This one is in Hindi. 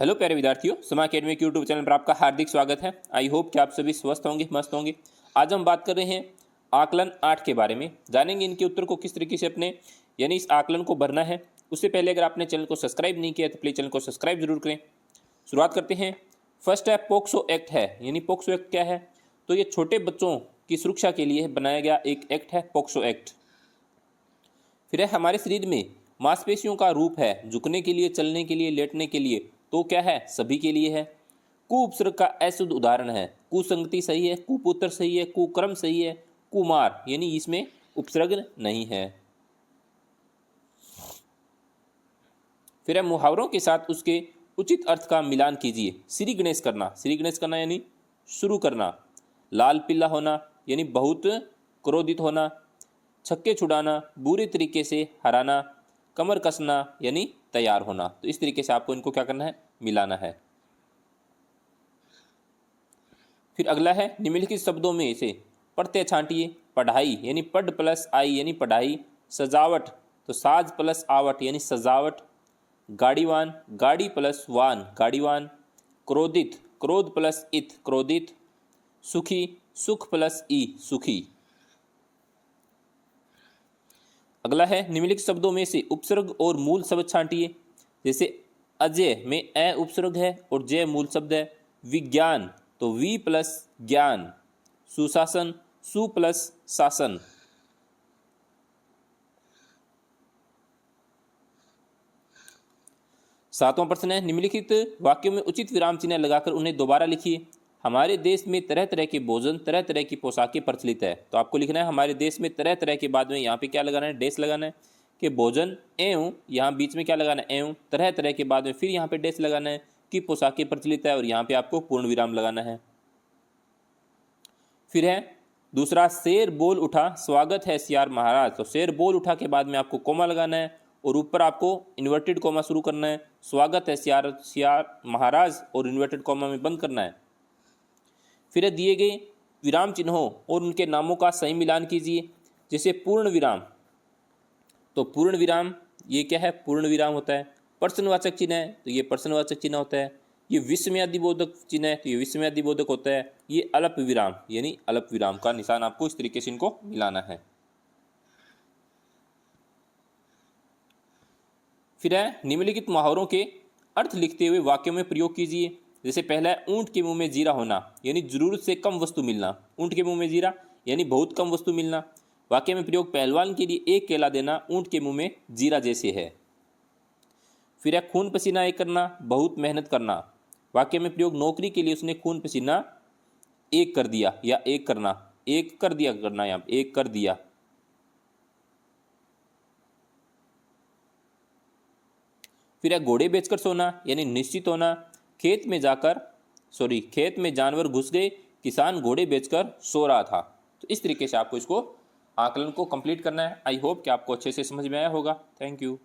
हेलो प्यारे विद्यार्थियों, समा अकेडमी के यूट्यूब चैनल पर आपका हार्दिक स्वागत है। आई होप कि आप सभी स्वस्थ होंगे, मस्त होंगे। आज हम बात कर रहे हैं आकलन 8 के बारे में। जानेंगे इनके उत्तर को किस तरीके से अपने यानी इस आकलन को भरना है। उससे पहले अगर आपने चैनल को सब्सक्राइब नहीं किया तो प्लीज़ चैनल को सब्सक्राइब जरूर करें। शुरुआत करते हैं। फर्स्ट है पोक्सो एक्ट है। यानी पोक्सो एक्ट क्या है? तो ये छोटे बच्चों की सुरक्षा के लिए बनाया गया एक एक्ट है, पोक्सो एक्ट। फिर है हमारे शरीर में मांसपेशियों का रूप है, झुकने के लिए, चलने के लिए, लेटने के लिए, तो क्या है? सभी के लिए है। कु उपसर्ग का अशुद्ध उदाहरण है। कुसंगति सही है, कुपुत्र सही है, कुक्रम सही है, कुमार यानी इसमें उपसर्ग नहीं है। फिर है मुहावरों के साथ उसके उचित अर्थ का मिलान कीजिए। श्री गणेश करना, श्री गणेश करना यानी शुरू करना। लाल पीला होना यानी बहुत क्रोधित होना। छक्के छुड़ाना, बुरी तरीके से हराना। कमर कसना यानी तैयार होना। तो इस तरीके से आपको इनको क्या करना है? मिलाना है। फिर अगला है निम्नलिखित शब्दों में से प्रत्यय छांटिए। पढ़ाई यानी पढ़ प्लस आई यानी पढ़ाई। सजावट तो साज प्लस आवट यानी सजावट। गाड़ीवान, गाड़ी प्लस वान गाड़ीवान। क्रोधित, क्रोध प्लस इत क्रोधित। सुखी, सुख प्लस ई सुखी। अगला है निम्नलिखित शब्दों में से उपसर्ग और मूल शब्द छांटिए। जैसे अजय में अ उपसर्ग है और जय मूल शब्द है। विज्ञान तो वी प्लस ज्ञान। सुशासन, सु प्लस शासन। सातवां प्रश्न है निम्नलिखित वाक्यों में उचित विराम चिन्ह लगाकर उन्हें दोबारा लिखिए। हमारे देश में तरह तरह के भोजन, तरह तरह की पोशाकें प्रचलित है। तो आपको लिखना है हमारे देश में तरह तरह के, बाद में यहाँ पे क्या लगाना है? डैश लगाना है कि भोजन एवं, यहाँ बीच में क्या लगाना है? एवं। तरह तरह के बाद में फिर यहाँ पे डैश लगाना है कि पोशाकें प्रचलित है और यहाँ पे आपको पूर्ण विराम लगाना है। फिर है दूसरा, शेर बोल उठा स्वागत है सियार महाराज। तो शेर बोल उठा के बाद में आपको कोमा लगाना है और ऊपर आपको इन्वर्टेड कोमा शुरू करना है। स्वागत है सियार महाराज और इन्वर्टेड कोमा में बंद करना है। फिर दिए गए विराम चिन्हों और उनके नामों का सही मिलान कीजिए। जैसे पूर्ण विराम, तो पूर्ण विराम ये क्या है? पूर्ण विराम होता है। प्रश्नवाचक चिन्ह है तो ये प्रश्नवाचक चिन्ह होता है। ये विस्मयादिबोधक चिन्ह है तो ये विस्मयादिबोधक होता है। ये अल्प विराम यानी अल्प विराम का निशान आपको इस तरीके से इनको मिलाना है। फिर है निम्नलिखित मुहावरों के अर्थ लिखते हुए वाक्यों में प्रयोग कीजिए। जैसे पहला है ऊंट के मुंह में जीरा होना यानी जरूरत से कम वस्तु मिलना। ऊंट के मुंह में जीरा यानी बहुत कम वस्तु मिलना। वाक्य में प्रयोग पहलवान के लिए एक केला देना ऊंट के मुंह में जीरा जैसे है। फिर है खून पसीना एक करना, बहुत मेहनत करना। वाक्य में प्रयोग नौकरी के लिए उसने खून पसीना एक कर दिया या एक करना, एक कर दिया करना, यहाँ एक कर दिया। फिर है घोड़े बेचकर सोना यानी निश्चित होना। खेत में जानवर घुस गए, किसान घोड़े बेचकर सो रहा था। तो इस तरीके से आपको इसको आकलन को कंप्लीट करना है। आई होप कि आपको अच्छे से समझ में आया होगा। Thank you.